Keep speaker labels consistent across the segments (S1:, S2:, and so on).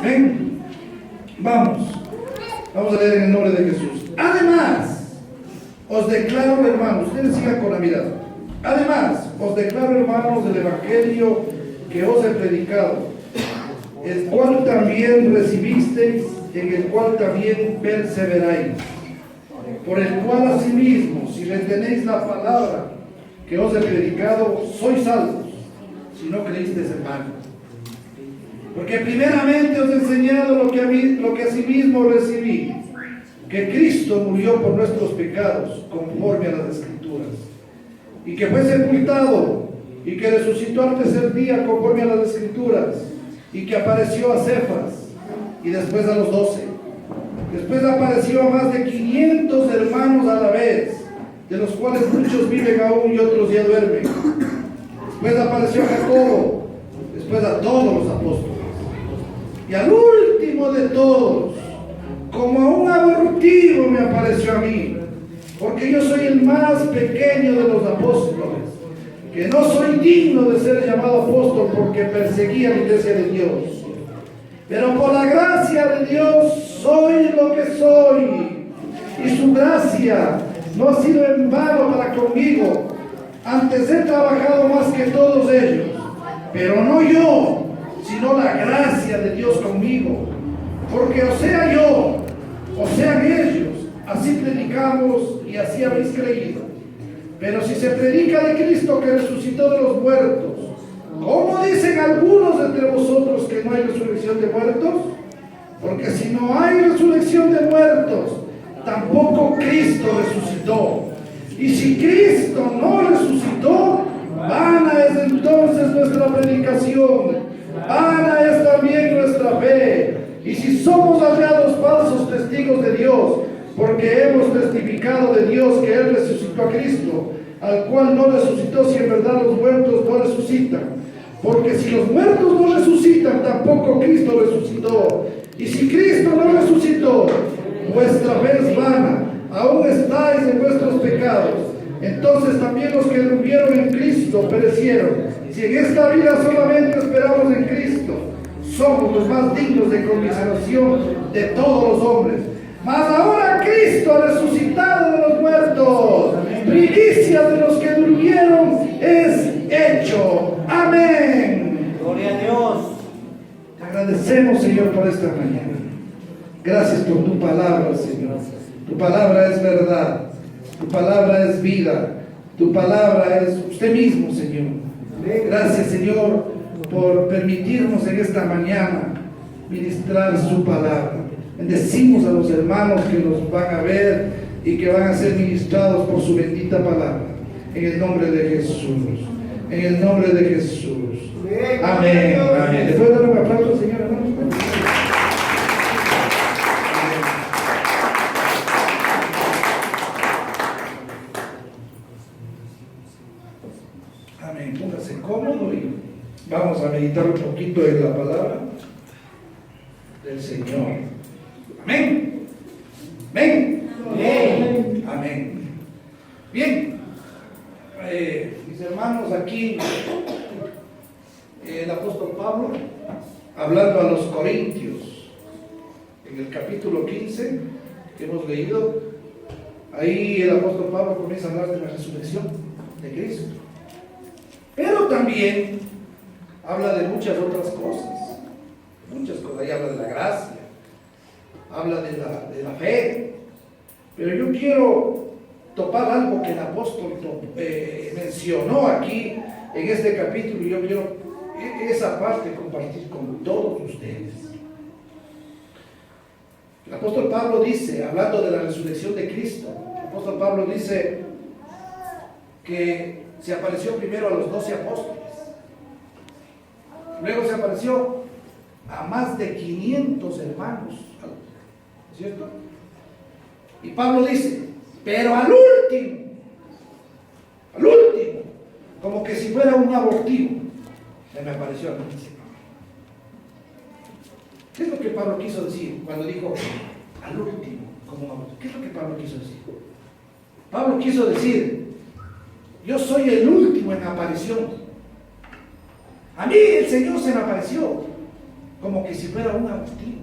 S1: Ven, vamos a leer en el nombre de Jesús. Además, os declaro, hermanos, ustedes sigan con la mirada. Además, os declaro, hermanos, del evangelio que os he predicado, el cual también recibisteis, en el cual también perseveráis, por el cual asimismo, si retenéis la palabra que os he predicado, sois salvos, si no creísteis en vano. Porque primeramente os he enseñado lo que asimismo recibí, que Cristo murió por nuestros pecados, conforme a las Escrituras, y que fue sepultado, y que resucitó al tercer día, conforme a las Escrituras, y que apareció a Cefas, y después a los 12. Después apareció a más de 500 hermanos a la vez, de los cuales muchos viven aún y otros ya duermen. Después apareció a Jacobo, después a todos los apóstoles. Y al último de todos, como a un abortivo, me apareció a mí, porque yo soy el más pequeño de los apóstoles, que no soy digno de ser llamado apóstol porque perseguía la iglesia de Dios. Pero por la gracia de Dios soy lo que soy, y su gracia no ha sido en vano para conmigo. Antes he trabajado más que todos ellos, pero no yo, sino la gracia de Dios conmigo. Porque o sea yo, o sean ellos, así predicamos y así habéis creído. Pero si se predica de Cristo que resucitó de los muertos, ¿cómo dicen algunos entre vosotros que no hay resurrección de muertos? Porque si no hay resurrección de muertos, tampoco Cristo resucitó. Y si Cristo no resucitó, vana es entonces nuestra predicación, vana es también nuestra fe. Y si somos hallados falsos testigos de Dios, porque hemos testificado de Dios que Él resucitó a Cristo, al cual no resucitó si en verdad los muertos no resucitan. Porque si los muertos no resucitan, tampoco Cristo resucitó. Y si Cristo no resucitó, vuestra fe es vana, aún estáis en vuestros pecados. Entonces también los que durmieron en Cristo perecieron. Si en esta vida solamente esperamos en Cristo, somos los más dignos de conmiseración de todos los hombres. Mas ahora Cristo ha resucitado de los muertos, primicia de los que durmieron es hecho. Amén.
S2: Gloria a Dios.
S1: Te agradecemos, Señor, por esta mañana. Gracias por tu palabra, Señor. Tu palabra es verdad, tu palabra es vida, tu palabra es usted mismo, Señor. Gracias, Señor, por permitirnos en esta mañana ministrar su palabra. Bendecimos a los hermanos que nos van a ver y que van a ser ministrados por su bendita palabra. En el nombre de Jesús. En el nombre de Jesús. Amén. Amén. ¿Le puedo dar un aplauso, Señor, hermanos? Amén. Póngase cómodo y vamos a meditar un poquito en la palabra del Señor. Amén. Amén.
S2: Amén.
S1: Amén. Bien. Mis hermanos, aquí el apóstol Pablo, hablando a los Corintios, en el capítulo 15 que hemos leído, ahí el apóstol Pablo comienza a hablar de la resurrección de Cristo. Pero también habla de muchas otras cosas. Muchas cosas. Ahí habla de la gracia, habla de la fe. Pero yo quiero topar algo que el apóstol mencionó aquí en este capítulo, y yo quiero esa parte compartir con todos ustedes. El apóstol Pablo dice, hablando de la resurrección de Cristo, el apóstol Pablo dice que se apareció primero a los 12 apóstoles, luego se apareció a más de 500 hermanos, ¿cierto? Y Pablo dice, pero al último, como que si fuera un abortivo, se me apareció a mí. ¿Qué es lo que Pablo quiso decir cuando dijo al último, como un abortivo? ¿Qué es lo que Pablo quiso decir? Pablo quiso decir, yo soy el último en aparición. A mí el Señor se me apareció, como que si fuera un abortivo.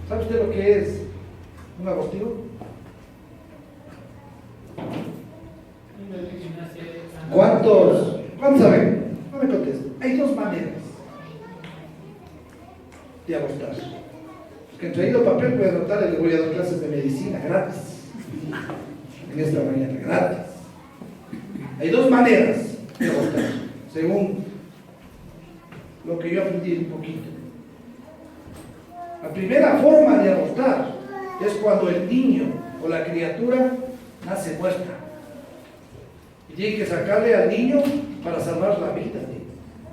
S1: ¿Sabe usted lo que es un abortivo? ¿Cuántos saben? No me contesten. Hay dos maneras de abortar. Los que han traído papel pueden anotar y les voy a dar clases de medicina gratis. En esta mañana, gratis. Hay dos maneras de abortar, según lo que yo aprendí un poquito. La primera forma de abortar es cuando el niño o la criatura nace muerta. Y tiene que sacarle al niño para salvar la vida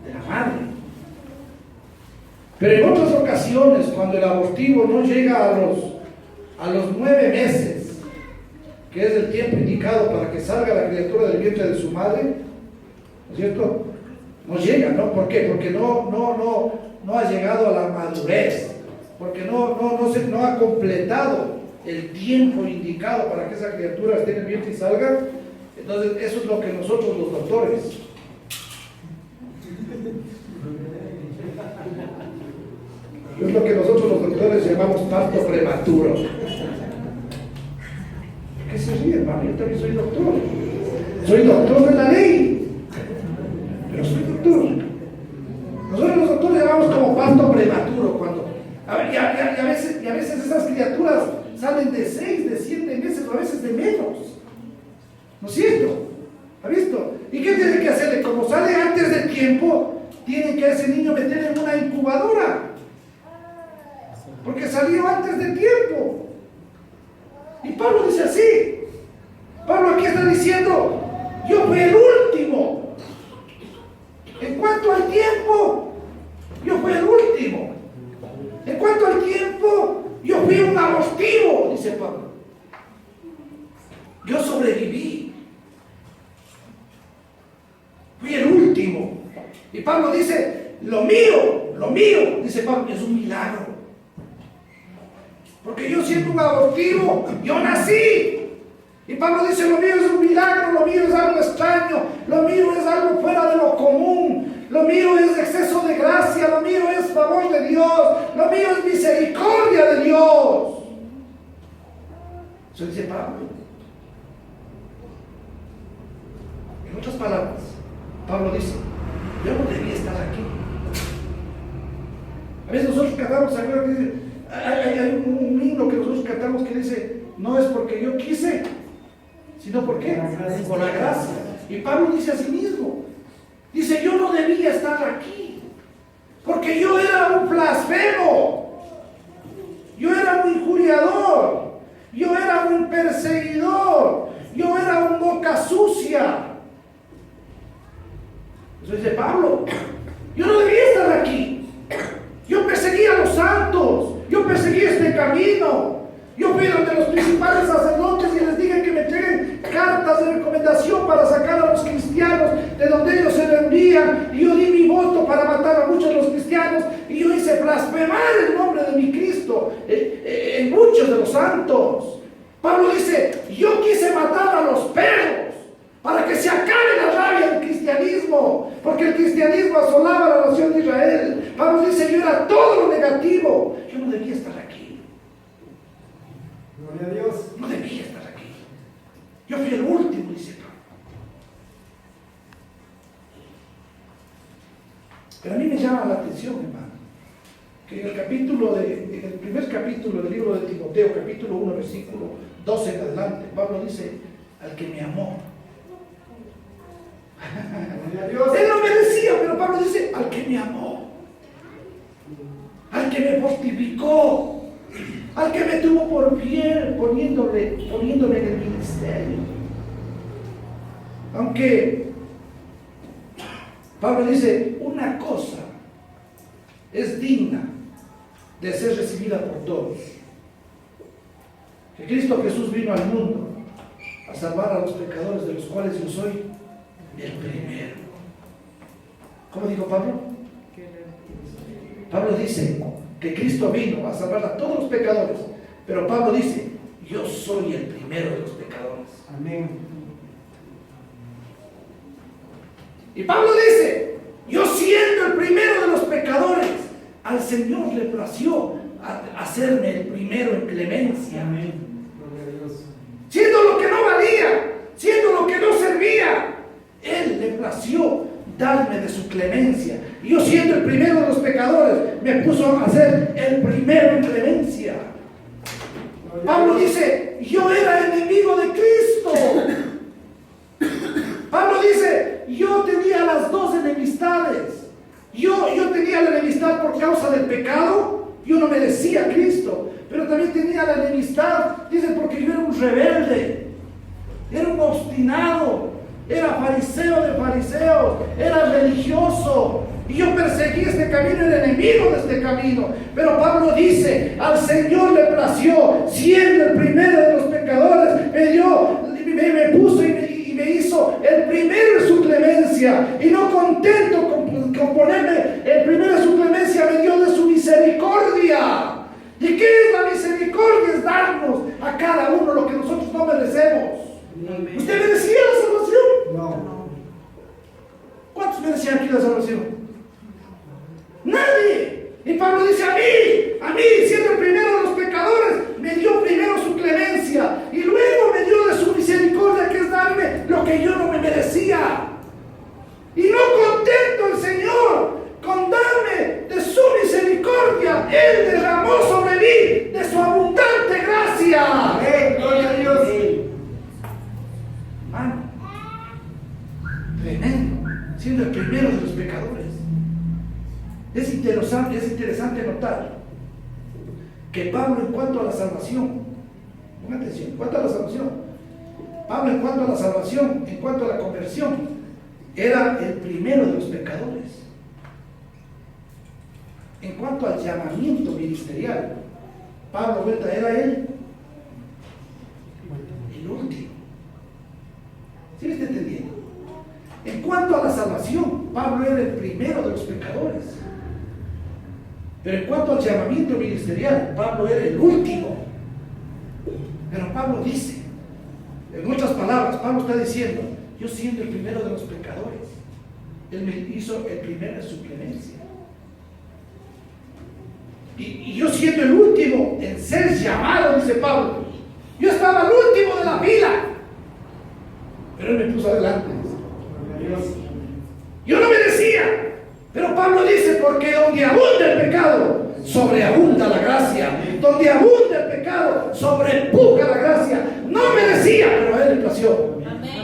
S1: de la madre. Pero en otras ocasiones, cuando el abortivo no llega a los 9 meses, que es el tiempo indicado para que salga la criatura del vientre de su madre, ¿no es cierto? No llega, ¿no? ¿Por qué? Porque no ha llegado a la madurez, porque no ha completado el tiempo indicado para que esa criatura esté en el vientre y salga. Entonces, eso es lo que nosotros los doctores llamamos parto prematuro. ¿Qué se ríe, hermano? Yo también soy doctor. Soy doctor de la ley, pero soy doctor. Nosotros los doctores llamamos como parto prematuro cuando y a veces esas criaturas salen de 6, de 7 meses o a veces de menos. ¿No es cierto? ¿Ha visto? ¿Y qué tiene que hacerle? Como sale antes del tiempo, tienen que a ese niño meter en una incubadora. Porque salió antes del tiempo. Y Pablo dice así. Pablo aquí está diciendo, yo fui el último. En cuanto al tiempo, yo fui el último. En cuanto al tiempo, yo fui un abortivo, dice Pablo. Yo sobreviví. Fui el último. Y Pablo dice, lo mío, dice Pablo, es un milagro. Porque yo siendo un abortivo, yo nací. Y Pablo dice, lo mío es un milagro, lo mío es algo extraño, lo mío es algo fuera de lo común, lo mío es exceso de gracia, lo mío es favor de Dios, lo mío es misericordia de Dios. Eso dice Pablo. En otras palabras, Pablo dice, yo no debía estar aquí. A veces nosotros cantamos, hay un himno que nosotros cantamos que dice, no es porque yo quise, sino porque por la gracia. Y Pablo dice a sí mismo, dice, yo no debía estar aquí, porque yo era un blasfemo, yo era un injuriador, yo era un perseguidor, yo era un boca sucia. Eso dice Pablo, yo no debía estar aquí, yo perseguí a los santos, yo perseguí este camino. Yo fui donde los principales sacerdotes y les dije que me entreguen cartas de recomendación para sacar a los cristianos de donde ellos se vendían. Y yo di mi voto para matar a muchos de los cristianos. Y yo hice blasfemar el nombre de mi Cristo en muchos de los santos. Pablo dice, yo quise matar a los perros para que se acabe la rabia del cristianismo. Porque el cristianismo asolaba a la nación de Israel. Pablo dice, yo era todo lo negativo. Yo no debía estar aquí.
S2: Gloria a Dios.
S1: No debía estar aquí. Yo fui el último, dice Pablo. Pero a mí me llama la atención, hermano, que en el primer capítulo del libro de Timoteo, capítulo 1, versículo 12 en adelante, Pablo dice, al que me amó.
S2: Gloria a Dios.
S1: Él no merecía, pero Pablo dice, al que me amó, al que me fortificó, al que me tuvo por fiel, poniéndome en el ministerio. Aunque Pablo dice, una cosa es digna de ser recibida por todos, que Cristo Jesús vino al mundo a salvar a los pecadores, de los cuales yo soy el primero. ¿Cómo dijo Pablo? Pablo dice que Cristo vino a salvar a todos los pecadores, pero Pablo dice, yo soy el primero de los pecadores.
S2: Amén.
S1: Y Pablo dice, yo siendo el primero de los pecadores, al Señor le plació hacerme el primero en clemencia.
S2: Amén. Gloria a Dios.
S1: Siendo lo que no valía, siendo lo que no servía, Él le plació darme de su clemencia. Y yo siendo el primero de los pecadores, me puso a ser el primero en clemencia. Pablo dice, yo era enemigo de Cristo. Pablo dice, yo tenía las dos enemistades. Yo tenía la enemistad por causa del pecado. Yo no merecía a Cristo. Pero también tenía la enemistad, dice, porque yo era un rebelde. Era un obstinado. Era fariseo de fariseos. Era religioso. Y yo perseguí este camino, era enemigo de este camino. Pero Pablo dice, al Señor le plació, siendo el primero de los pecadores, me puso y me hizo el primero en su clemencia. Y no contento con ponerme el primero en su clemencia, me dio de su misericordia. ¿Y qué es la misericordia? Es darnos a cada uno lo que nosotros no merecemos. ¿Usted merecía la salvación?
S2: No.
S1: ¿Cuántos merecían aquí la salvación? Nadie. Y Pablo dice, a mí, siendo el primero de los pecadores, me dio primero su clemencia y luego me dio de su misericordia, que es darme lo que yo no me merecía. Y no contento el Señor con darme de su misericordia, Él derramó sobre mí de su abundante gracia.
S2: Gloria a Dios.
S1: Hermano, tremendo, siendo el primero de los pecadores. Es interesante notar que Pablo, en cuanto a la salvación, pongan atención, en cuanto a la salvación, Pablo, en cuanto a la salvación, en cuanto a la conversión, era el primero de los pecadores. En cuanto al llamamiento ministerial, Pablo, ¿verdad? Era él el último. ¿Sí me está entendiendo? En cuanto a la salvación, Pablo era el primero de los pecadores. Pero en cuanto al llamamiento ministerial, Pablo era el último. Pero Pablo dice, en otras palabras, Pablo está diciendo, yo siendo el primero de los pecadores, Él me hizo el primero en su clemencia. Y yo siendo el último en ser llamado, dice Pablo, yo estaba al último de la fila, pero Él me puso adelante. Yo no merecía, pero Pablo dice, porque donde abunda el pecado, sobreabunda la gracia. Donde abunda el pecado, sobrepuja la gracia. No merecía, pero a Él le plació.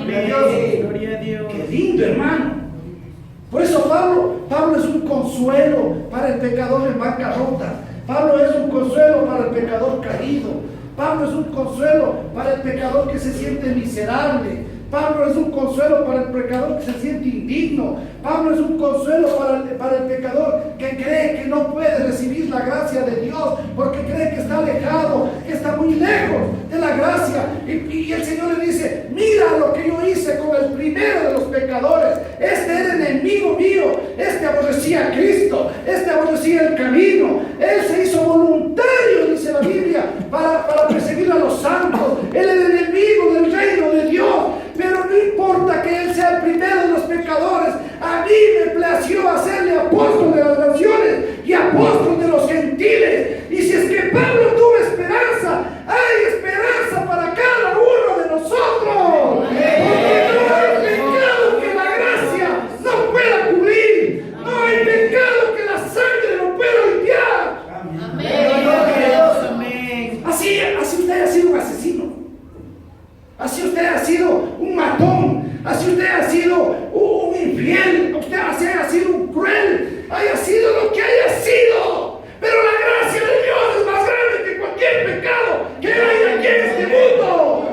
S2: Gloria a Dios.
S1: Qué lindo, hermano. Por eso Pablo es un consuelo para el pecador en bancarrota. Pablo es un consuelo para el pecador caído. Pablo es un consuelo para el pecador que se siente miserable. Pablo es un consuelo para el pecador que se siente indigno. Pablo es un consuelo para el pecador que cree que no puede recibir la gracia de Dios porque cree que está alejado, que está muy lejos de la gracia. Y el Señor le dice, mira lo que yo hice con el primero de los pecadores. Este era enemigo mío. Este aborrecía a Cristo. Este aborrecía el camino. Él se hizo voluntario, dice la Biblia, para perseguir a los santos. Él era enemigo del reino de Dios. Pero no importa que Él sea el primero de los pecadores, a mí me plació hacerle apóstol de las naciones y apóstol de los gentiles. Y si es que Pablo tuvo esperanza, hay esperanza para cada uno de nosotros. Porque no hay pecado que la gracia no pueda cubrir. No hay pecado que la sangre no pueda limpiar.
S2: Amén.
S1: Así usted haya sido un asesino. Así usted ha sido un matón, así usted ha sido un infiel, usted ha sido un cruel, haya sido lo que haya sido, pero la gracia de Dios es más grande que cualquier pecado que hay aquí en este mundo.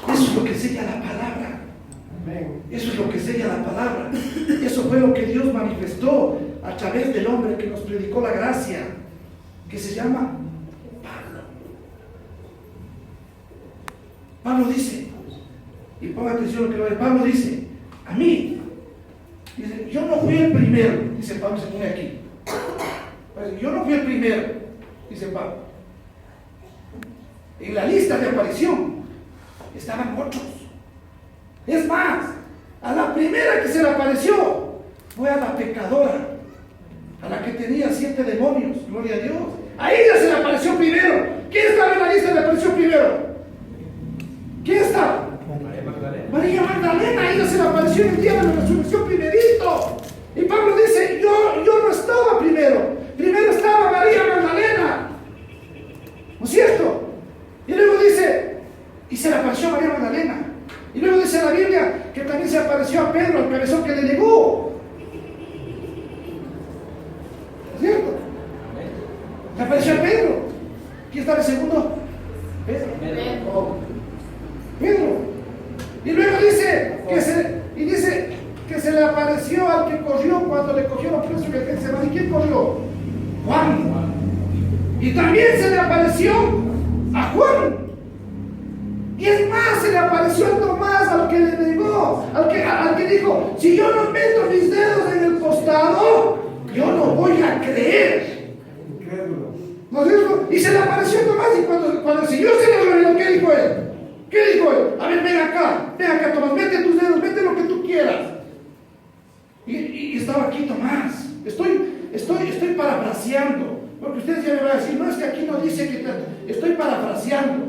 S1: Eso es lo que sella la palabra. Eso es lo que sella la palabra. Eso fue lo que Dios manifestó a través del hombre que nos predicó la gracia, que se llama Pablo. Pablo dice, y ponga atención a lo que va a decir, Pablo dice, a mí, dice, yo no fui el primero, dice Pablo, se pone aquí. Yo no fui el primero, dice Pablo. en la lista de aparición estaban otros. Es más, a la primera que se le apareció fue a la pecadora, a la que tenía 7 demonios, gloria a Dios. A ella se le apareció primero. ¿Quién estaba en la lista de aparición primero? ¿Quién estaba? María Magdalena. A ella se le apareció en el día de la resurrección primerito. Y Pablo dice, yo no estaba primero. Primero estaba María Magdalena. ¿No es cierto? Y luego dice, y se le apareció María Magdalena. Y luego dice la Biblia que también se apareció a Pedro, el cabezón que le negó. ¿Es cierto? Le apareció a Pedro. ¿Quién estaba el segundo? Pedro. Pedro. Y luego dice que se le apareció al que corrió cuando le cogieron preso en el Getsemaní. ¿Y quién corrió? Juan. Y también se le apareció a Juan. Y es más, se le apareció a Tomás, al que le negó, al que dijo, si yo no meto mis dedos en el costado, yo no voy a creer. ¿No es cierto? Y se le apareció a Tomás, y cuando el Señor se le reveló, ¿qué dijo él? ¿Qué dijo él? A ver, ven acá Tomás, mete tus dedos, mete lo que tú quieras. Y estaba aquí Tomás. Estoy parafraseando, porque ustedes ya me van a decir, no es que aquí no dice que estoy parafraseando.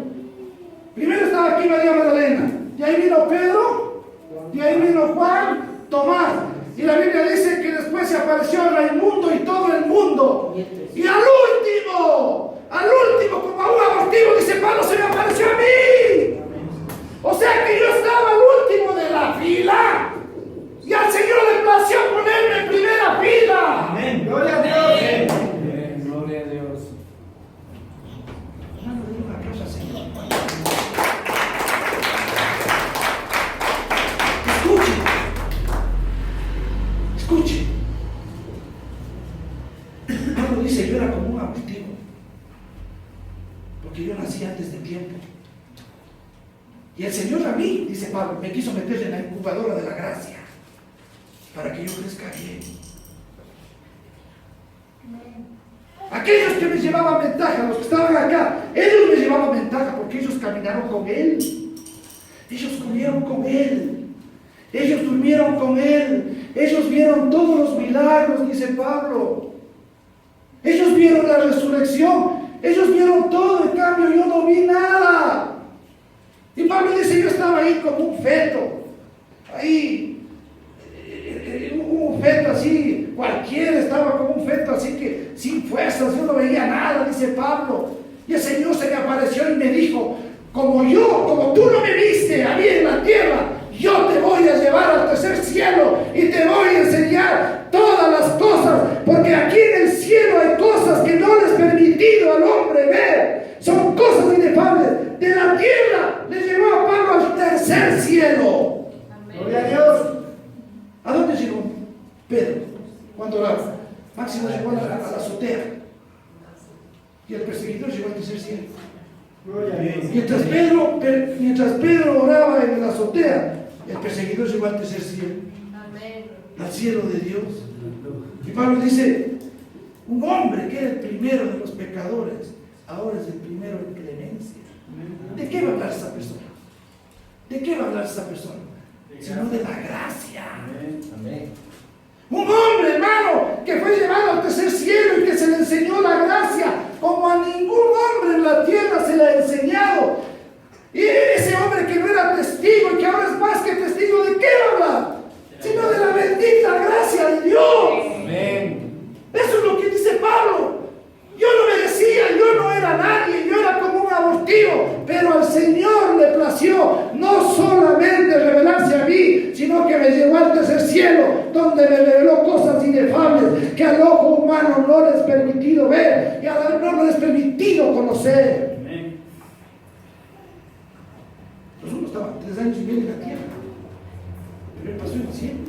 S1: Primero estaba aquí María Magdalena, y ahí vino Pedro, y ahí vino Juan, Tomás. Y la Biblia dice que después se apareció a Raimundo y todo el mundo. Y al último, como a un abortivo, dice Pablo, se me apareció a mí. O sea que yo estaba al último de la fila. Y al Señor le plació ponerme en primera fila.
S2: Amén. Gloria a Dios.
S3: Amén. Gloria a Dios.
S1: Hermano, le doy un aplauso al Señor. Escuche. Pablo dice, yo era como un abortivo, porque yo nací antes de tiempo. Y el Señor a mí, dice Pablo, me quiso meter en la incubadora de la gracia, para que yo crezca bien. Aquellos que me llevaban ventaja, los que estaban acá, ellos me llevaban ventaja porque ellos caminaron con Él. Ellos comieron con Él. Ellos durmieron con Él. Ellos vieron todos los milagros, dice Pablo. Ellos vieron la resurrección. Ellos vieron todo. En cambio, yo no vi nada. Y Pablo dice, yo estaba ahí como un feto. Ahí, un feto así, cualquiera estaba como un feto así que sin fuerzas, yo no veía nada, dice Pablo. Y el Señor se me apareció y me dijo, como tú no me viste a mí en la tierra, yo te voy a llevar al tercer cielo y te voy a enseñar todas las cosas, porque aquí en el cielo hay cosas que no les he permitido al hombre ver, son cosas inefables. De la tierra le llevó a Pablo al tercer cielo.
S2: Amén. Gloria a Dios.
S1: ¿A dónde llegó Pedro? Cuando Máximo llegó a la azotea y el perseguidor llegó al tercer cielo.
S2: Gloria a Dios.
S1: Mientras Pedro oraba en la azotea, el perseguidor llegó al tercer cielo.
S4: Amén.
S1: Al cielo de Dios. Y Pablo dice, un hombre que era el primero de los pecadores, ahora es el primero en clemencia. ¿De qué va a hablar esa persona? ¿De qué va a hablar esa persona? Sino de la gracia.
S3: Amén.
S1: Un hombre, hermano, que fue llevado al tercer cielo y que se le enseñó la gracia como a ningún hombre en la tierra se le ha enseñado. Y ese hombre que no era testigo y que ahora es más que testigo, ¿de qué habla? Sino de la bendita gracia de Dios.
S3: Amén.
S1: Eso es lo que dice Pablo. Yo no merecía, yo no era nadie, yo era como un abortivo, pero al Señor le plació no solamente revelarse a mí, sino que me llevó al tercer cielo, donde me reveló cosas inefables que al ojo humano no les he permitido ver y no les he permitido conocer.
S2: Amén.
S1: Los unos estaban 3 años y medio en la tierra, pero él pasó en el cielo.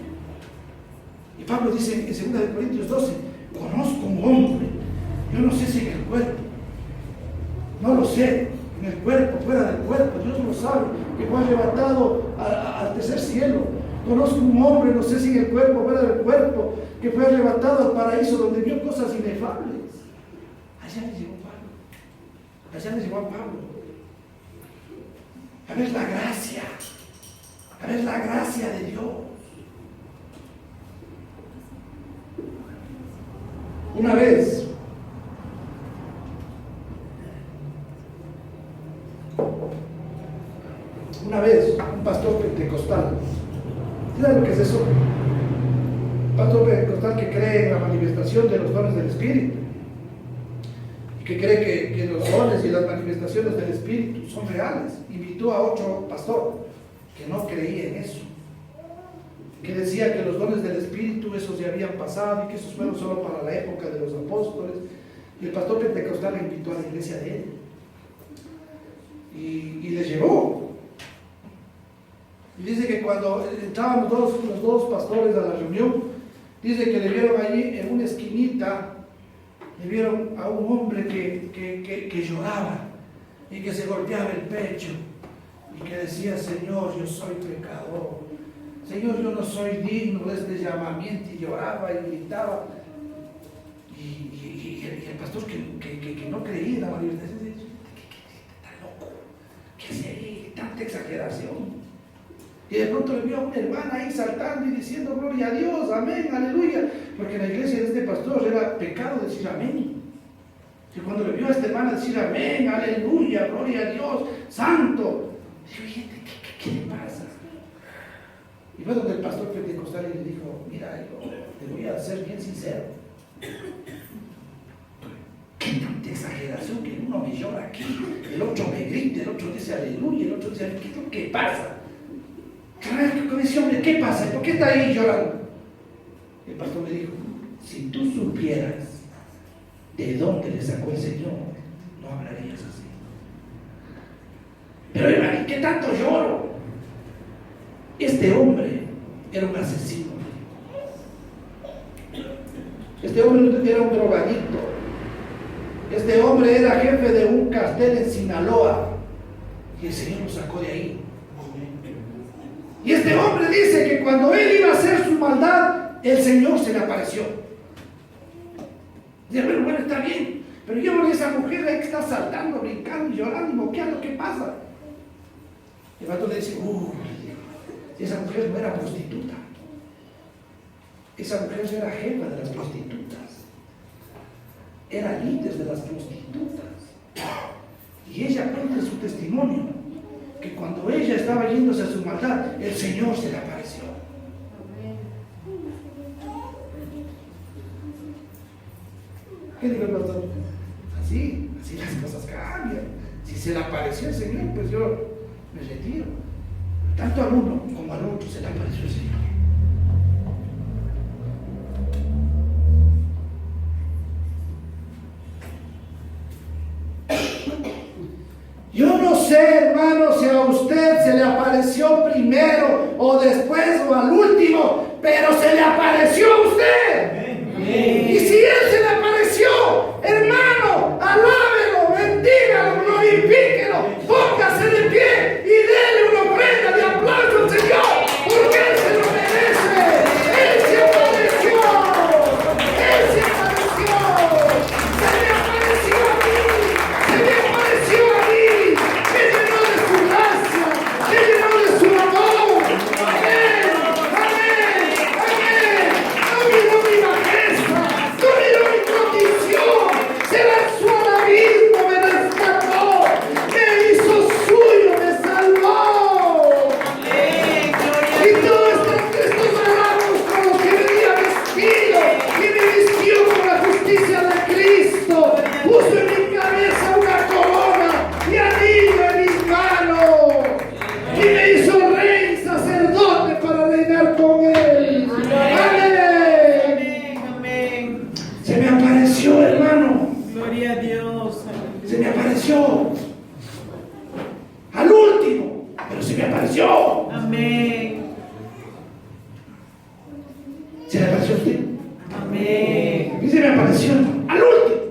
S1: Y Pablo dice en 2 Corintios 12, conozco un hombre. Yo no sé si en el cuerpo, no lo sé, en el cuerpo, fuera del cuerpo, Dios lo sabe, que fue arrebatado al tercer cielo. Conozco un hombre, no sé si en el cuerpo, fuera del cuerpo, que fue arrebatado al paraíso donde vio cosas inefables. Allá le llegó Pablo, allá le llegó a Pablo. a ver la gracia, a ver la gracia de Dios. Una vez, un pastor pentecostal, ¿sabes lo que es eso? Un pastor pentecostal que cree en la manifestación de los dones del Espíritu, y que cree que los dones y las manifestaciones del Espíritu son reales. Invitó a otro pastor que no creía en eso, que decía que los dones del Espíritu esos ya habían pasado y que esos fueron solo para la época de los apóstoles. Y el pastor pentecostal le invitó a la iglesia de él y le llevó. Y dice que cuando entraban los dos pastores a la reunión, dice que le vieron allí en una esquinita, le vieron a un hombre que lloraba y que se golpeaba el pecho y que decía: Señor, yo soy pecador, Señor, yo no soy digno de este llamamiento, y lloraba y gritaba. Y el pastor que no creía en la manifestación dice: está loco, ¿qué hace ahí? Tanta exageración. Y de pronto le vio a una hermana ahí saltando y diciendo: gloria a Dios, amén, aleluya. Porque en la iglesia de este pastor era pecado decir amén. Y cuando le vio a esta hermana decir amén, aleluya, gloria a Dios, santo, dijo: oye, ¿qué le pasa? Y fue donde el pastor pentecostal le dijo: mira, yo te voy a ser bien sincero. Qué tanta exageración que uno me llora aquí, el otro me grita, el otro dice aleluya, el otro dice: ¿qué es lo que pasa? Con ese hombre, ¿qué pasa? ¿Por qué está ahí llorando? El pastor me dijo: si tú supieras de dónde le sacó el Señor, no hablarías así. Pero hermano, ¿qué tanto lloro? Este hombre era un asesino. Este hombre era un drogadicto. Este hombre era jefe de un cartel en Sinaloa. Y el Señor lo sacó de ahí. Y este hombre dice que cuando él iba a hacer su maldad, el Señor se le apareció. Dice: bueno, está bien, pero yo veo a esa mujer ahí que está saltando, brincando, llorando y moqueando, ¿qué pasa? El vato le dice: esa mujer no era prostituta. Esa mujer era jefa de las prostitutas. Era líder de las prostitutas. Y ella cuenta su testimonio, que cuando ella estaba yéndose a su maldad, el Señor se le apareció. ¿Qué digo el pastor? Así las cosas cambian. Si se le apareció el Señor, pues yo me retiro. Tanto al uno como al otro se le apareció el Señor. Yo no sé, hermano, si a usted se le apareció primero o después o al último, pero se le apareció a usted. Y si él se le apareció, hermano, alábelo, bendígalo, glorifíquelo, póngase de pie y dele una ofrenda de aplauso al Señor, porque él se lo merece. Él se apareció. Él se apareció. Se me apareció a mí. Se me apareció a mí. Me llenó de su gracia. Me llenó de su amor. Amén. Amén. Amén. No miró mi bajeza. No miró mi condición. Se lanzó al abismo, me rescató. Me hizo suyo, me salvó. Y todos estos regalos con los que venía vestido y me vistió con la justicia de Cristo. Puso en mi cabeza una corona y anillo en mis manos. Y me hizo rey y sacerdote para reinar con él. Amén.
S4: Amén.
S1: Se me apareció, hermano.
S4: Gloria a Dios.
S1: Se me apareció. Al último, pero se me apareció.
S4: Amén.
S1: ¿Se le apareció a usted?
S4: Amén.
S1: Y se me apareció al último,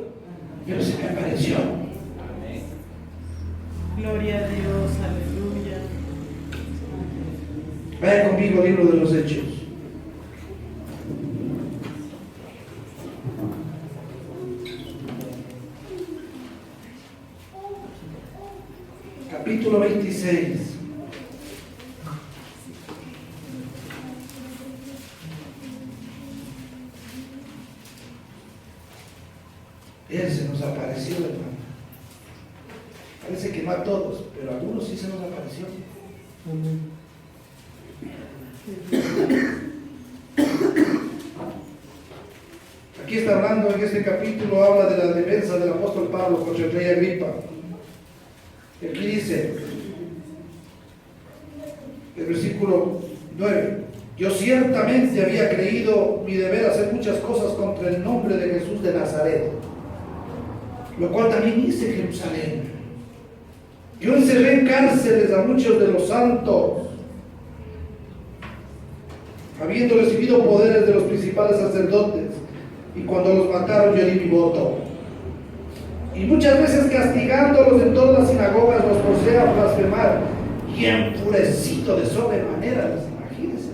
S1: pero se me apareció.
S4: Gloria a Dios. Aleluya.
S1: Vaya conmigo, libro de los Hechos. capítulo 26. Él se nos apareció, hermano. Parece que no a todos, pero a algunos sí se nos apareció. Aquí está hablando, en este capítulo habla de la defensa del apóstol Pablo contra el rey Agripa. Aquí dice, el versículo 9: yo ciertamente había creído mi deber hacer muchas cosas contra el nombre de Jesús de Nazaret, lo cual también hice en Jerusalén. Yo encerré en cárceles a muchos de los santos, habiendo recibido poderes de los principales sacerdotes, y cuando los mataron yo di mi voto. Y muchas veces castigándolos en todas las sinagogas los forcé a blasfemar, y enfurecido de sobremanera, imagínense,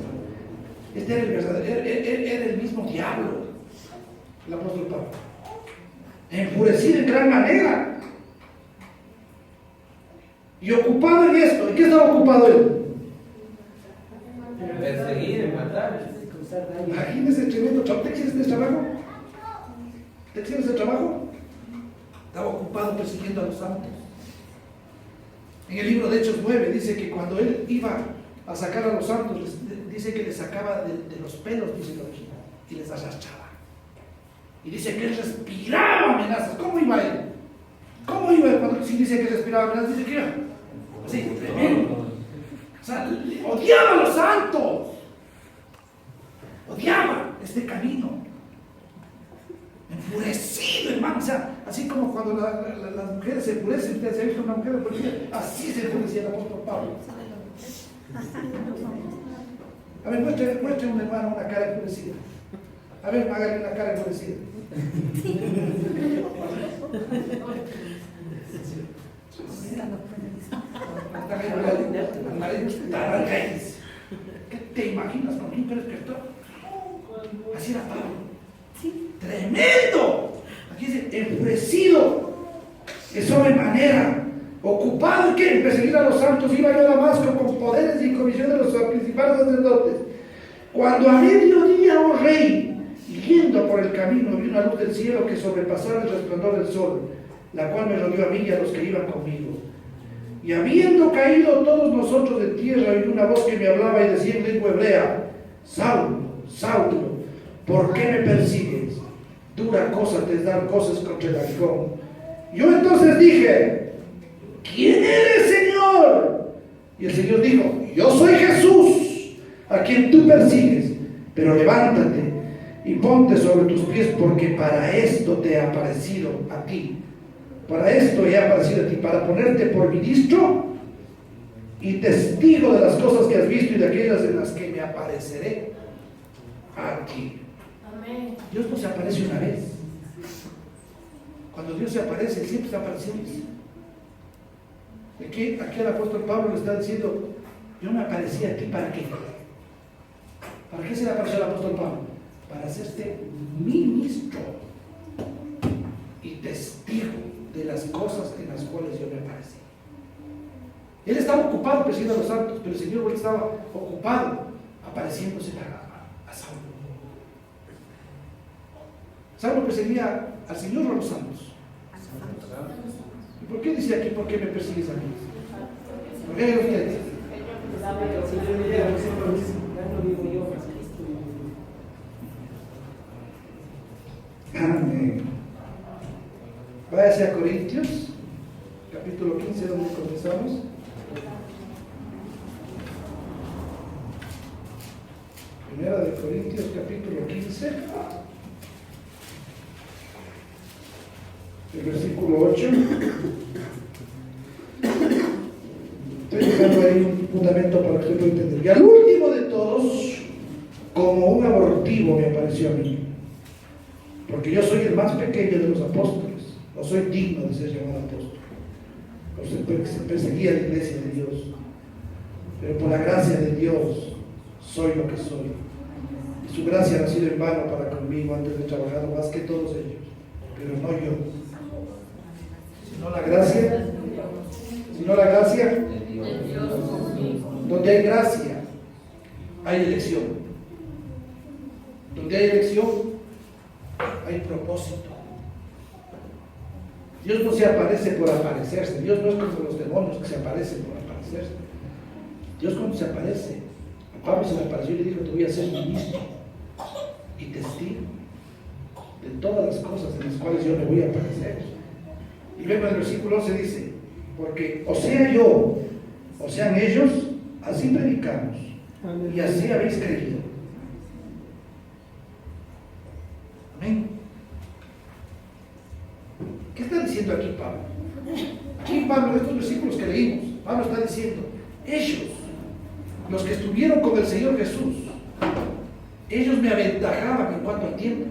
S1: este era el verdadero, era el mismo diablo, el apóstol Pablo, enfurecido en gran manera. Y ocupado en esto. ¿En qué estaba ocupado él?
S3: Perseguir, en matar.
S1: Imagínese el tremendo trabajo. ¿Te quieres ese trabajo? ¿Te quieres ese trabajo? Estaba ocupado persiguiendo a los santos. En el libro de Hechos 9 dice que cuando él iba a sacar a los santos, dice que les sacaba de los pelos, dice el original, y les arrastraba. Y dice que él respiraba amenazas. ¿Cómo iba él? ¿Cómo iba él cuando sí dice que respiraba amenazas? Dice que iba así, tremendo. O sea, odiaba a los santos. Odiaba este camino. Enfurecido, hermano. O sea, así como cuando las mujeres se enfurecen, ustedes se han visto una mujer enfurecida, así se enfurecía el apóstol Pablo. A ver, muestre un hermano una cara enfurecida. A ver, hágale una cara enfurecida. ¿Qué te imaginas con quién eres escritor? Así era Pablo. Tremendo. Aquí dice, enfurecido de sobremanera, ocupado en qué? En perseguir a los santos, iba yo a Damasco con poderes y comisión de los principales sacerdotes. Cuando a mediodía, oh rey, yendo por el camino, vi una luz del cielo que sobrepasaba el resplandor del sol, la cual me rodeó a mí y a los que iban conmigo. Y habiendo caído todos nosotros de tierra, oí una voz que me hablaba y decía en lengua hebrea: Saulo, Saulo, ¿por qué me persigues? Dura cosa te es dar cosas contra el aguijón. Yo entonces dije: ¿quién eres, Señor? Y el Señor dijo: yo soy Jesús, a quien tú persigues, pero levántate y ponte sobre tus pies, porque para esto te he aparecido a ti. Para esto he aparecido a ti, para ponerte por ministro y testigo de las cosas que has visto y de aquellas en las que me apareceré a ti.
S5: Amén.
S1: Dios no se aparece una vez. Cuando Dios se aparece, Él siempre está apareciendo. Aquí el apóstol Pablo le está diciendo: yo me aparecí a ti, ¿para qué? ¿Para qué se le apareció al apóstol Pablo? Para hacerte ministro y testigo de las cosas en las cuales yo me aparecí. Él estaba ocupado persiguiendo a los santos, pero el Señor estaba ocupado apareciéndose a Saulo. Saulo perseguía al Señor o a los santos. ¿Y por qué dice aquí: ¿por qué me persigues a mí? ¿Por qué ustedes? Amén. Váyase a Corintios, capítulo 15, donde comenzamos. Primera de Corintios, capítulo 15, el versículo 8. Estoy dejando ahí un fundamento para que usted pueda entender. Y al último de todos, como un abortivo, me apareció a mí, porque yo soy el más pequeño de los apóstoles. No soy digno de ser llamado apóstol. Se perseguía la iglesia de Dios. Pero por la gracia de Dios soy lo que soy. Y su gracia no ha sido en vano para conmigo antes de trabajar más que todos ellos. Pero no yo, sino la gracia, sino la gracia.
S3: De Dios.
S1: Donde hay gracia, hay elección. Donde hay elección, hay propósito. Dios no se aparece por aparecerse. Dios no es como los demonios que se aparecen por aparecerse. Dios cuando se aparece, a Pablo se le apareció y le dijo: te voy a ser ministro y testigo de todas las cosas en las cuales yo me voy a aparecer. Y luego en el versículo 11 dice: porque o sea yo, o sean ellos, así predicamos y así habéis creído. Amén. ¿Qué está diciendo aquí Pablo? Aquí Pablo, en estos versículos que leímos, Pablo está diciendo: ellos, los que estuvieron con el Señor Jesús, ellos me aventajaban en cuanto al tiempo.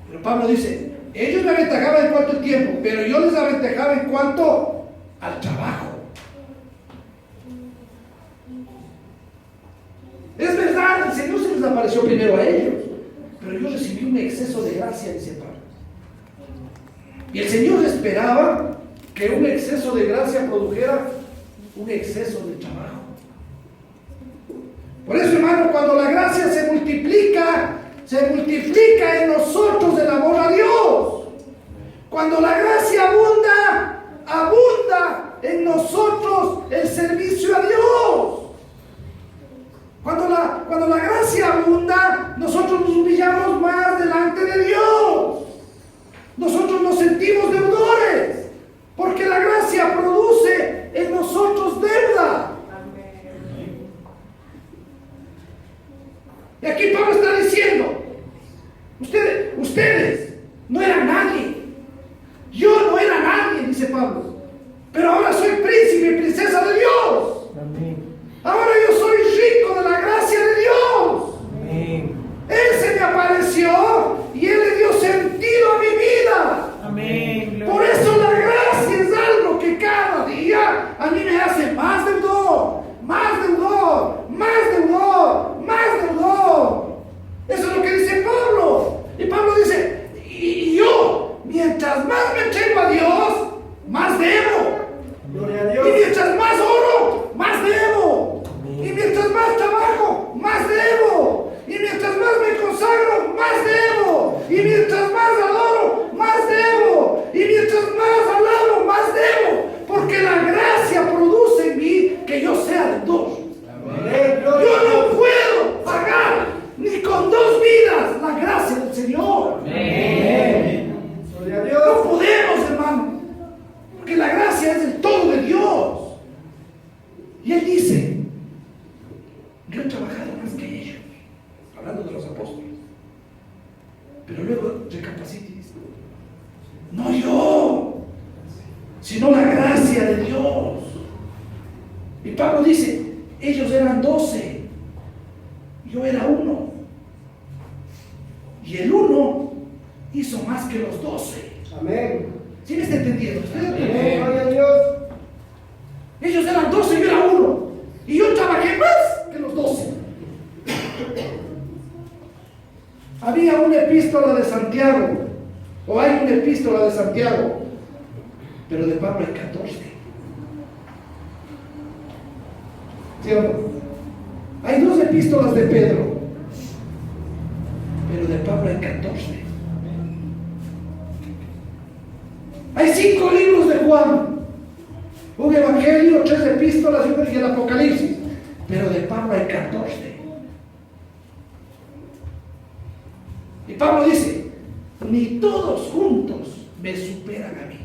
S1: Pero Pablo dice: ellos me aventajaban en cuanto al tiempo, pero yo les aventajaba en cuanto al trabajo. Es verdad, el Señor se les apareció primero a ellos, pero yo recibí un exceso de gracia, dice Pablo. Y el Señor esperaba que un exceso de gracia produjera un exceso de trabajo. Por eso, hermano, cuando la gracia se multiplica en nosotros el amor a Dios. Cuando la gracia abunda en nosotros el servicio a Dios. Cuando la gracia abunda, nosotros nos humillamos más delante de Dios. Nosotros nos sentimos deudores, porque la gracia produce en nosotros deuda. Y aquí Pablo está diciendo: ustedes no eran nadie. Yo no era nadie, dice Pablo. Pero ahora soy príncipe y princesa de Dios.
S3: Amén.
S1: Ahora yo soy rico de la gracia de Dios.
S3: Amén.
S1: Él se me apareció y Él le dio sentido a mi vida.
S4: Amén.
S1: Por eso la gracia es algo que cada día a mí me hace más deudor, más deudor, más deudor, más deudor. Eso es lo que dice Pablo. Y Pablo dice: y yo, mientras más me entrego a Dios, más debo.
S2: Gloria a
S1: Y
S2: Dios.
S1: mientras más oro, más debo. Y mientras más trabajo, más debo. Y mientras más me consagro, más debo. Y mientras más adoro, más debo. Y mientras más alabo, más debo. Porque la gracia produce en mí que yo sea deudor.
S2: Amén. Gloria a
S1: Yo
S2: Dios.
S1: no puedo pagar ni con 2 vidas la gracia del Señor.
S3: Amén.
S2: Gloria a
S1: No
S2: Dios.
S1: podemos, hermano. Porque la gracia es el todo de Dios. Y Él dice: yo he trabajado más que ellos. Hablando de los apóstoles. Pero luego recapacita y dice: no yo, sino la gracia de Dios. Y Pablo dice: ellos eran 12, yo era 1. Y el 1 hizo más que los 12.
S2: Amén.
S1: ¿Sí me está entendiendo? ¿Usted entiende?
S2: Amén. Gloria a Dios.
S1: Ellos eran 12, yo era 1. Y yo trabajé más que los 12. Había una epístola de Santiago, o hay una epístola de Santiago, pero de Pablo hay 14. ¿Sí o no? Hay 2 epístolas de Pedro, pero de Pablo hay 14. Hay 5 libros de Juan, un evangelio, 3 epístolas y el Apocalipsis, pero de Pablo hay 14. Y Pablo dice: ni todos juntos me superan a mí.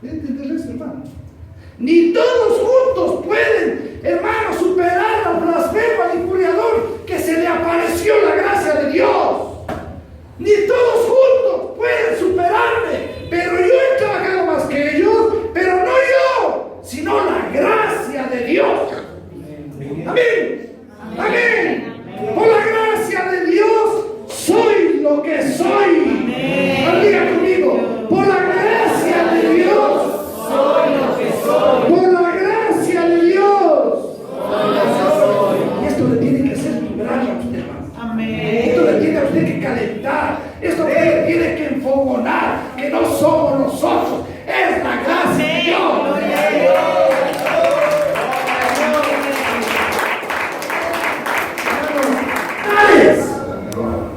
S1: ¿Entiendes, hermano? Ni todos juntos pueden, hermano, superar al blasfemo, al injuriador, que se le apareció la gracia de Dios. Ni todos juntos pueden superarme, pero yo he trabajado más que ellos, pero no yo, sino la gracia de Dios. Amén. Amén. Por la gracia de Dios soy lo que soy. Diga conmigo: por la gracia de Dios
S3: Soy lo que soy.
S1: por la gracia de Dios.
S3: Soy lo que soy.
S1: Y esto le tiene que hacer vibrar a usted, hermano.
S4: Amén.
S1: Esto le tiene a usted que desfogonar, que no somos nosotros, es la gracia de Dios.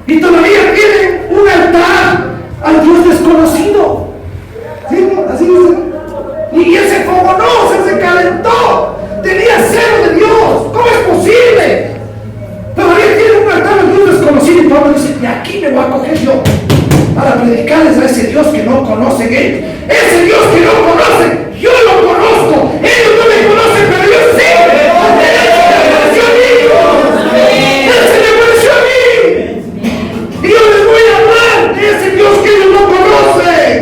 S1: Y todavía tienen un altar al Dios desconocido. ¿Sí? Así dice. Y él se fogonó, se calentó. Tenía celo de Dios. ¿Cómo es posible? Todavía tiene un altar al Dios desconocido. Y Pablo dice, de aquí me voy a coger yo para predicarles a ese Dios que no conocen ellos. Ese Dios que no conocen, yo lo conozco. Ellos no me conocen, pero yo sí. Y yo les voy a hablar de ese Dios que ellos no conocen.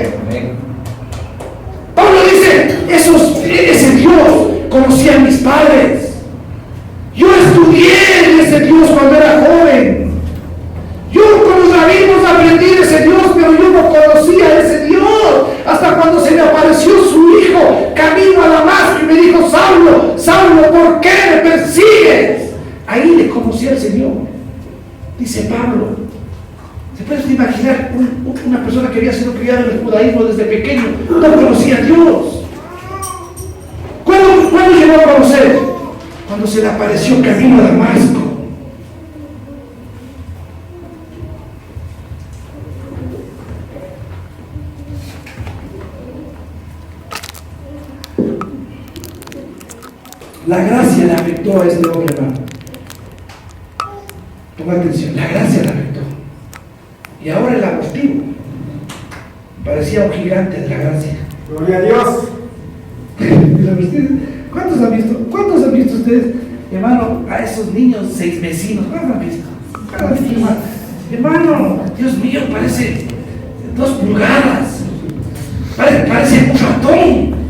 S1: Pablo dice, ese Dios conocía a mis padres. Yo estudié en ese Dios cuando era joven. Yo con los rabinos aprendí de ese Dios, pero yo no conocía a ese Dios. Hasta cuando se me apareció su hijo, camino a Damasco, y me dijo, Saulo, Saulo, ¿por qué me persigues? Ahí le conocí al Señor. Dice Pablo. ¿Se puede imaginar una persona que había sido criada en el judaísmo desde pequeño? No conocía a Dios. ¿Cuándo llegó a conocer? Cuando se le apareció camino a Damasco. La gracia le afectó a este hombre, hermano. Toma atención, la gracia le afectó. Y ahora el abortivo parecía un gigante de la gracia.
S2: Gloria a Dios.
S1: ¿Cuántos han visto ustedes, hermano, a esos niños 6 vecinos? ¿Cuántos han visto? Hermano, Dios mío, parece 2 pulgadas. Parece un ratón.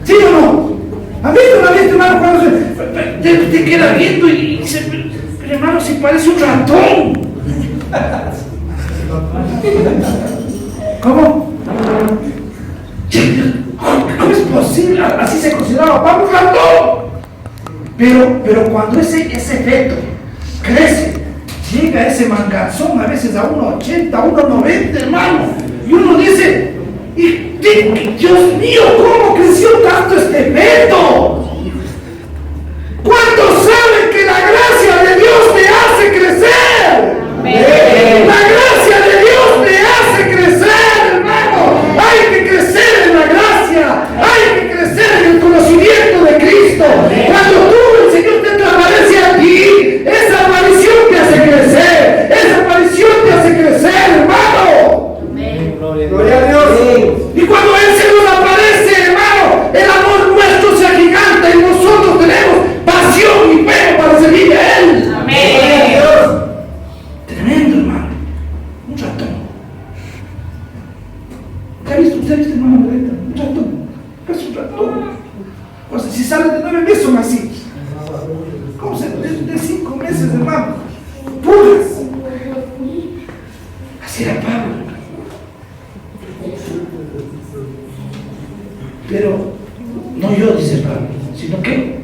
S1: ¿Sí o no? ¿Han visto, hermano, cuando te queda viendo y dice, pero hermano, si parece un ratón? ¿Cómo? ¿Cómo es posible? Así se consideraba Pablo un ratón. Pero cuando ese feto crece, llega ese manganzón a veces a 1,80, 1,90, hermano, y uno dice, Dios mío, ¿cómo creció tanto este feto? ¿Cuántos saben que la gracia de Dios te hace crecer? La gracia de Dios te hace crecer, hermano. Hay que crecer en la gracia, hay que crecer en el conocimiento de Cristo. Cuando el Señor te aparece a ti, esa aparición te hace crecer, esa aparición te hace crecer, hermano.
S2: Gloria a Dios.
S1: Y cuando Él se nos aparece, hermano, el amor nuestro se agiganta y nosotros tenemos pasión y fe para servir a Él.
S2: Gloria a Dios.
S1: Tremendo, hermano. Un ratón. ¿Usted ha visto, hermano Margarita? Un ratón. Es un ratón. O sea, si sale de 9 meses son así. ¿Cómo se de 5 meses, hermano? Puras. Así era Pablo. Pero no yo, dice Pablo, sino que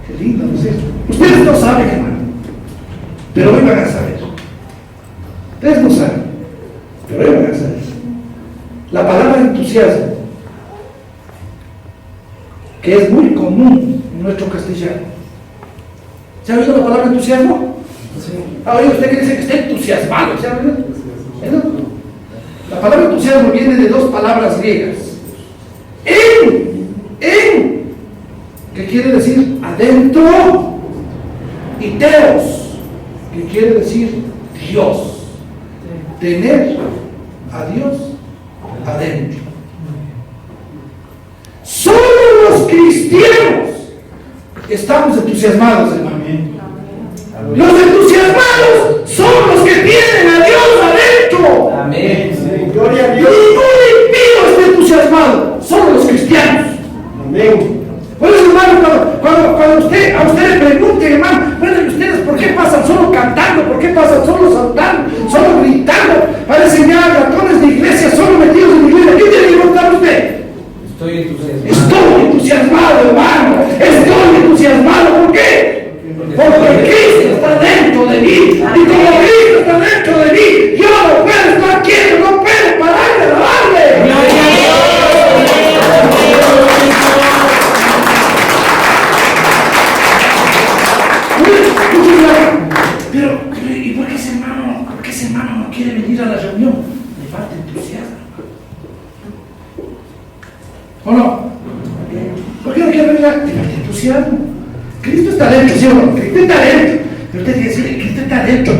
S1: qué lindo, ¿no es cierto? Ustedes no saben, hermano, pero hoy van a saber. Ustedes no saben, pero hoy van a saber. La palabra entusiasmo, que es muy común en nuestro castellano. ¿Se ha oído la palabra entusiasmo? Sí. ¿Ha oído usted que dice que está entusiasmado? ¿Se ha oído? La palabra entusiasmo viene de 2 palabras griegas. Que quiere decir adentro, y teos, que quiere decir Dios. Tener a Dios adentro. Solo los cristianos estamos entusiasmados, hermano. Los entusiasmados son los que tienen a Dios adentro.
S3: Amén.
S2: Gloria a Dios.
S1: Ningún impío está entusiasmado, solo los cristianos.
S2: Amén.
S1: Por eso, hermano, cuando a usted le pregunte, hermano, bueno, ¿y ustedes por qué pasan solo cantando? ¿Por qué pasan solo saltando? Solo gritando? Parecen ya ratones de iglesia, solo metidos en la iglesia. ¿Qué tiene que contar usted?
S3: Estoy entusiasmado.
S1: Estoy entusiasmado, hermano. Estoy entusiasmado. ¿Por qué? Porque Cristo está dentro Pero, ¿y por qué ese hermano no quiere venir a la reunión? Le falta entusiasmo. ¿O no? ¿Por qué no quiere venir? Le falta entusiasmo. Cristo está dentro, ¿sí o no? Cristo está dentro. Pero usted dice, Cristo está dentro,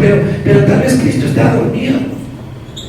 S1: pero tal vez Cristo está dormido.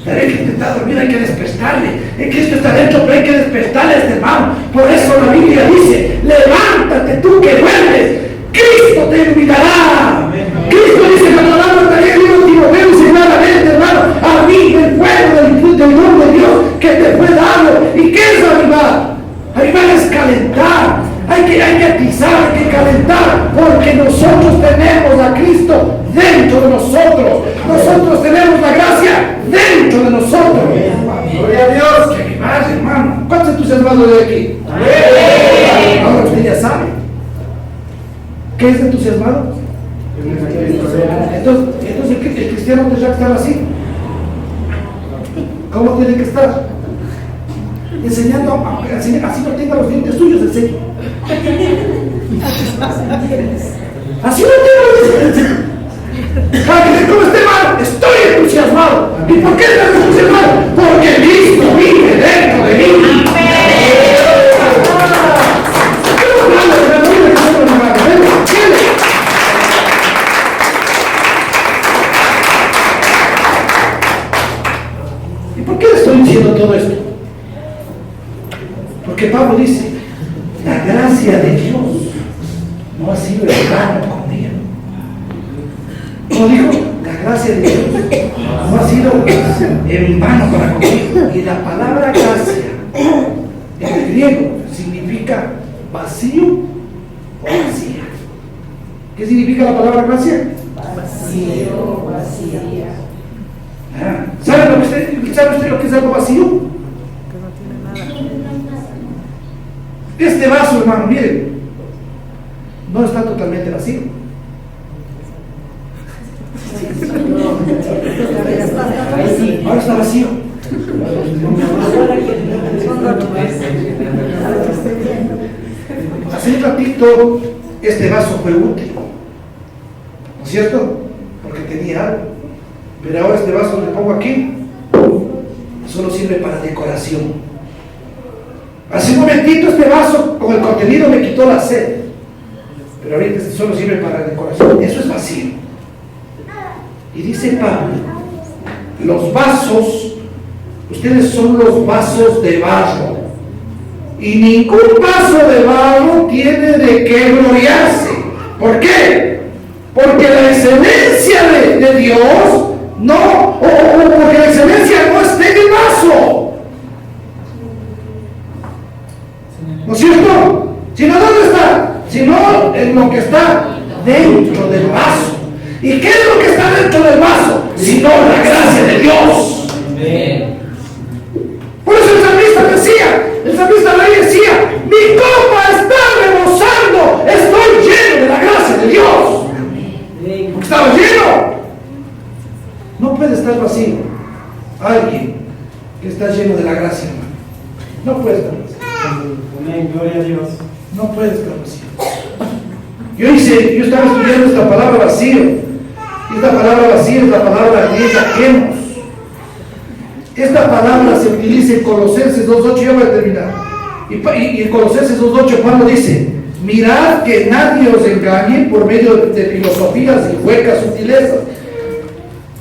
S1: Tal vez Cristo está dormido, hay que despertarle. Cristo está dentro, pero hay que despertarle a este hermano. Por eso la Biblia dice, levántate tú que duermes, Cristo te iluminará. Cristo dice, cuando hablamos también, digo, Timoteo, dice claramente, hermano, a mí el fuego del nombre de Dios que te fue dado. ¿Y qué es avivar? Avivar es calentar. Hay que atizar, hay que calentar, porque nosotros tenemos a Cristo dentro de nosotros. Nosotros tenemos la gracia dentro de nosotros.
S2: Gloria a Dios.
S1: ¿Qué más, hermano? ¿Cuántos entusiasmados de aquí? Ahora usted ya sabe. ¿Qué es entusiasmado? Entonces el cristiano tendrá que estar así. ¿Cómo tiene que estar? Enseñando, así no tenga los dientes suyos, enseña. Así no tengo los dientes. Para que ¿cómo esté mal? Estoy entusiasmado. ¿Y por qué estás entusiasmado? Porque Cristo vive dentro de mí. ¿Y por qué le estoy diciendo todo esto? Porque Pablo dice, la gracia de Dios no ha sido en vano conmigo. Como dijo, la gracia de Dios no ha sido en vano para conmigo. Y la palabra gracia en el griego significa vacío o vacía. ¿Qué significa la palabra gracia?
S3: Vacío, vacía.
S1: ¿Sabe usted lo que es algo vacío? Este vaso, hermano, miren, no está totalmente vacío. Ahora está vacío. Hace un ratito este vaso fue útil, ¿no es cierto? Porque tenía algo. Pero ahora este vaso le pongo aquí, solo sirve para decoración. Hace un momentito este vaso con el contenido me quitó la sed, pero ahorita este solo sirve para decoración. Eso es vacío. Y dice Pablo, los vasos, ustedes son los vasos de barro, y ningún vaso de barro tiene de qué gloriarse. ¿Por qué? Porque la excelencia de Dios no, o porque la excelencia no está en el vaso. ¿No es cierto? Sino ¿dónde está? Sino en lo que está dentro del vaso. ¿Y qué es lo que está dentro del vaso? Sino la gracia de Dios. Por eso el salmista ahí decía, mi copa está rebosando, estoy lleno de la gracia de Dios. Porque estaba lleno. No puede estar vacío alguien que está lleno de la gracia, hermano. No puede estar vacío.
S2: Amén, gloria a Dios.
S1: No puede estar vacío. Yo estaba estudiando esta palabra vacío. Esta palabra vacío es la palabra griega quemos. Esta palabra se utiliza en Colosenses 2.8, ya voy a terminar. Y en Colosenses 2.8 Pablo dice, mirad que nadie os engañe por medio de filosofías y huecas sutilezas.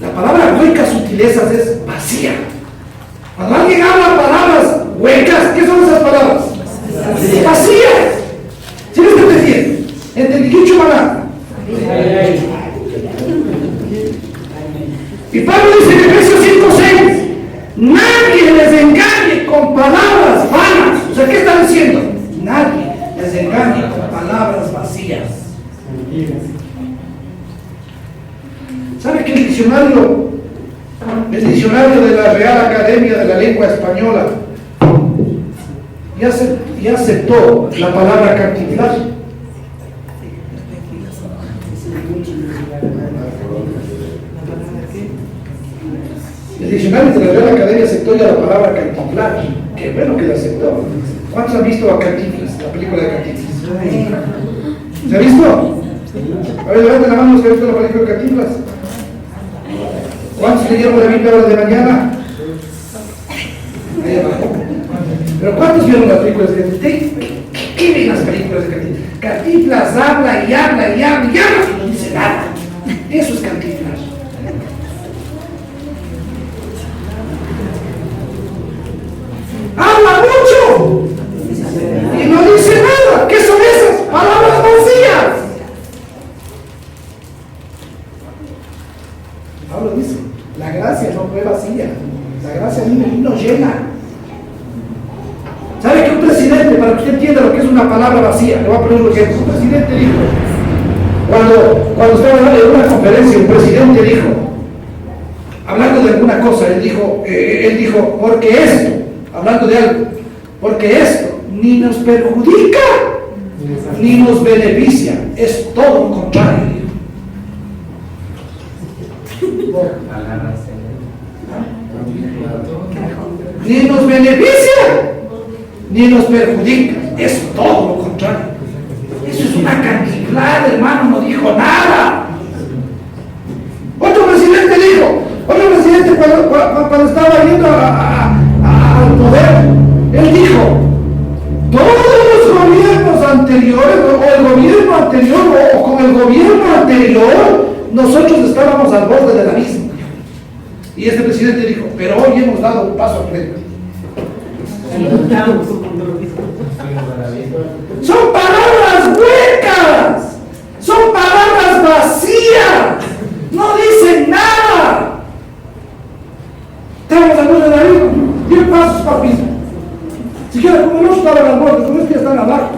S1: La palabra huecas sutilezas es vacía. Cuando alguien habla palabras huecas, ¿qué son esas palabras? Vacías. ¿Sí me está entendiendo? ¿Entendí? ¿Qué chumará? Y Pablo dice en Efesios 5:6, nadie les engañe con palabras vanas. O sea, ¿qué está diciendo? Nadie les engañe con palabras vacías. ¿Sabe que el diccionario de la Real Academia de la Lengua Española ya aceptó la palabra cantinflar? El diccionario de la Real Academia aceptó ya la palabra cantinflar. Qué bueno que la aceptó. ¿Cuántos han visto a Cantinflas, la película de Cantinflas? ¿Se ha visto? A ver, levanten la mano los que han visto la película de Cantinflas. ¿Cuántos leyeron la Biblia ahora de mañana? Ahí abajo. Pero ¿cuántos vieron las películas de Cantinflas? ¿Qué ven las películas de Cantinflas? Cantinflas habla y habla y habla y habla y no dice nada. Eso es Cantinflas. Habla mucho y no dice nada. ¿Qué son esas? Palabras vacías. Pablo dice, la gracia no fue vacía, la gracia vino llena. ¿Sabe que un presidente, para que usted entienda lo que es una palabra vacía, le voy a poner un ejemplo? Un presidente dijo, cuando estaba en una conferencia, un presidente dijo, hablando de alguna cosa, él dijo, porque esto, hablando de algo, porque esto ni nos perjudica ni nos beneficia, es todo lo contrario. Ni nos beneficia ni nos perjudica, es todo lo contrario. Eso es una cantinflada, hermano, no dijo nada. Otro presidente cuando estaba yendo al poder, él dijo, todos los gobiernos anteriores, o el gobierno anterior, o con el gobierno anterior, nosotros estábamos al borde del abismo. Y este presidente dijo, pero hoy hemos dado un paso al frente. Son palabras huecas, son palabras vacías, no dicen nada. Estamos al borde del abismo, 10 pasos para el piso. Si quieren, como no estaban al borde, como es que están abajo.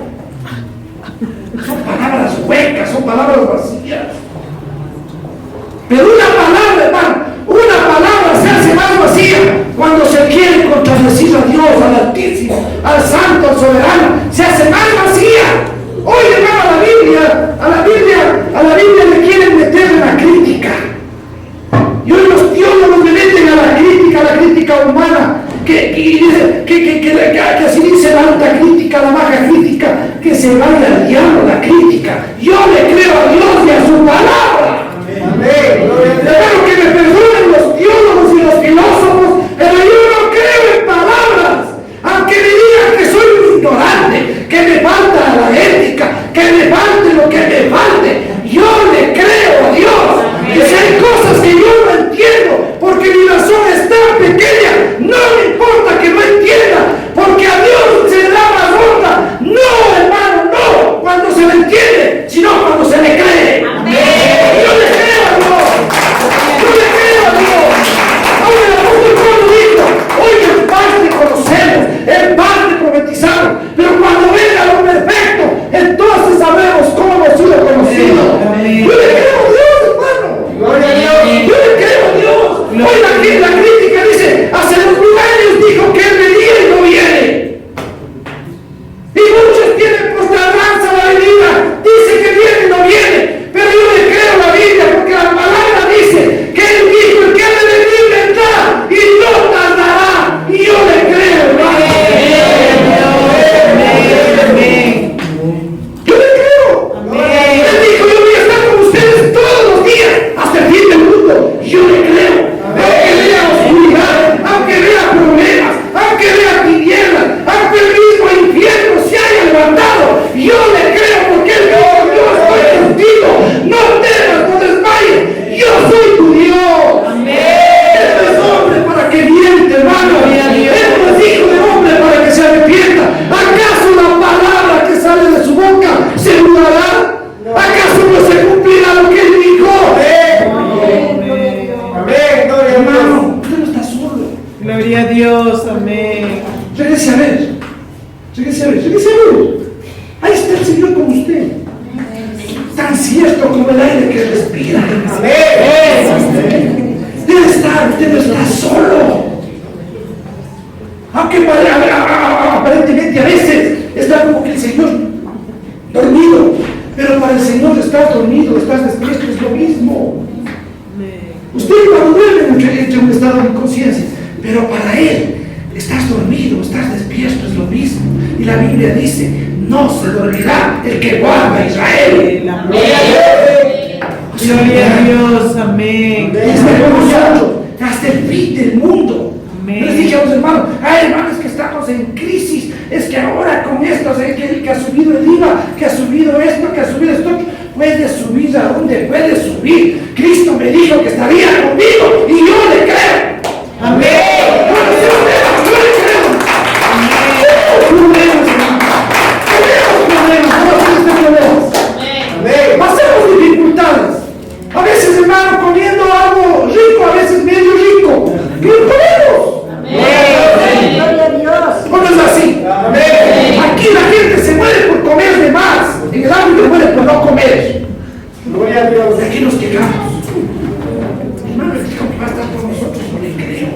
S1: Son palabras huecas, son palabras vacías. Pero una palabra, hermano, una palabra se hace más vacía cuando se quiere contradecir a Dios, al Altísimo, al Santo, al Soberano, se hace más vacía. Hoy, hermano, a la Biblia le quieren meter en la crítica. Y hoy los teólogos le meten a la crítica humana, que así dice la alta crítica, la baja crítica, que se vaya al diablo la crítica. Yo le creo a Dios y a su palabra. Espero que me perdonen los teólogos y los filósofos, pero yo no creo en palabras. Aunque me digan que soy un ignorante, que me falta la ética, que me falte lo que me falte, yo le creo a Dios. Y si hay cosas que yo no entiendo, porque mi razón es tan pequeña, no me importa que no entienda, porque a Dios se le da más honra. No, hermano, no cuando se le entiende, sino cuando se le cree. Yo le creo a Dios. Yo le creo a Dios. Ahora el apóstol Pablo dijo, hoy en parte conocemos, en parte profetizamos, pero cuando venga lo perfecto, entonces sabremos cómo hemos sido conocidos. Yo le creo a Dios, hermano.
S2: Gloria a Dios.
S1: Yo le creo a Dios. Hoy la crítica dice, hace 2000 años dijo que él venía y no viene. Y muchos tienen por tardanza la venida, dice que viene y no viene, pero yo le creo a la Biblia porque la palabra dice que él dijo, el que ha de venir vendrá y no tardará, y yo le creo, hermano. Yo le creo. Él dijo, yo voy a estar con ustedes todos los días hasta el fin del mundo. Yo le creo. Aunque vea oscuridad, aunque vea problemas, aunque vea tinieblas, aunque el mismo infierno se haya levantado, yo le creo porque él dijo, yo estoy contigo, no temas, no desmayes, yo soy tu Dios. Él no es hombre para que miente, hermano. Él no es hijo de hombre para que se arrepienta. ¿Acaso la palabra que sale de su boca se mudará? ¿Acaso no se cumplirá lo que él dijo?
S2: Amén, gloria a Dios.
S1: Hermano, usted no está solo.
S4: Gloria a Dios, amén.
S1: Regrese a ver. Ahí está el Señor con usted. Tan cierto como el aire que respira.
S2: Amén.
S1: Debe estar, usted no está solo. Aunque aparentemente a veces está como que el Señor dormido, pero para el Señor estás dormido, estás despierto, es lo mismo. Usted cuando duerme entra en un estado de inconsciencia, pero para Él estás dormido, estás despierto, es lo mismo. Y la Biblia dice, no se dormirá el que guarda a Israel.
S4: Gloria a Dios. Gloria a Dios, amén.
S5: Está con nosotros hasta el fin del mundo.
S4: Amén.
S5: Yo les dije a los hermanos, hermanos, que estamos en crisis, es que ahora con esto, que ha subido el IVA, que ha subido esto, que ha subido esto, puede subir a donde puede subir. Cristo me dijo que estaría conmigo y yo le creo.
S4: Amén.
S5: Yo le creo. Problemas, hermanos. Tenemos problemas, no tienes problemas. Pasamos dificultades. A veces, hermano, comiendo algo rico, a veces medio rico. ¿Qué podemos?
S3: Gloria a Dios.
S5: ¿O no es así? Aquí la gente se muere por comer de más. En el ámbito muere por no comer.
S2: Gloria a Dios.
S5: De aquí nos quejamos. Hermano, el Hijo que va a estar con nosotros, no le creo.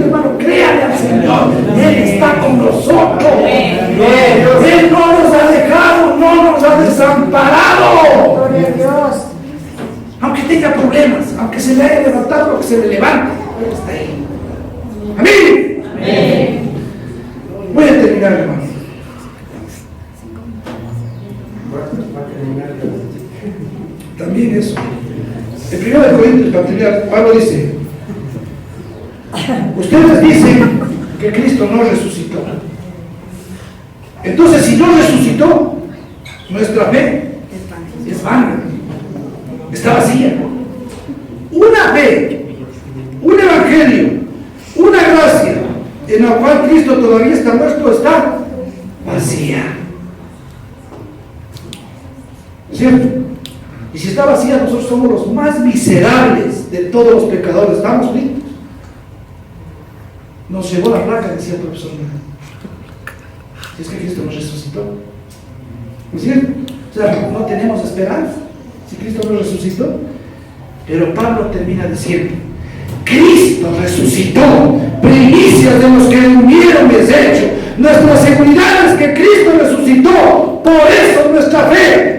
S5: Hermano, créale al Señor. Él está con nosotros. Él no nos ha dejado, no nos ha desamparado.
S3: Gloria a Dios.
S5: Aunque tenga problemas, aunque se le haya levantado, aunque se le levante, Él está ahí. Amén. Voy a terminar, hermano. También eso. En 1 Corintios, para terminar, Pablo dice: ustedes dicen que Cristo no resucitó. Entonces, si no resucitó, nuestra fe es vana, está vacía. Una fe, un evangelio, una gracia en la cual Cristo todavía está muerto, está vacía. ¿Cierto? Y si está vacía, nosotros somos los más miserables de todos los pecadores. Estamos listos. Nos llevó la placa, decía el profesor. Si es que Cristo nos resucitó. ¿No es cierto? O sea, no tenemos esperanza si Cristo nos resucitó. Pero Pablo termina diciendo: Cristo resucitó, primicias de los que durmieron es hecho. Nuestra seguridad es que Cristo resucitó. Por eso nuestra fe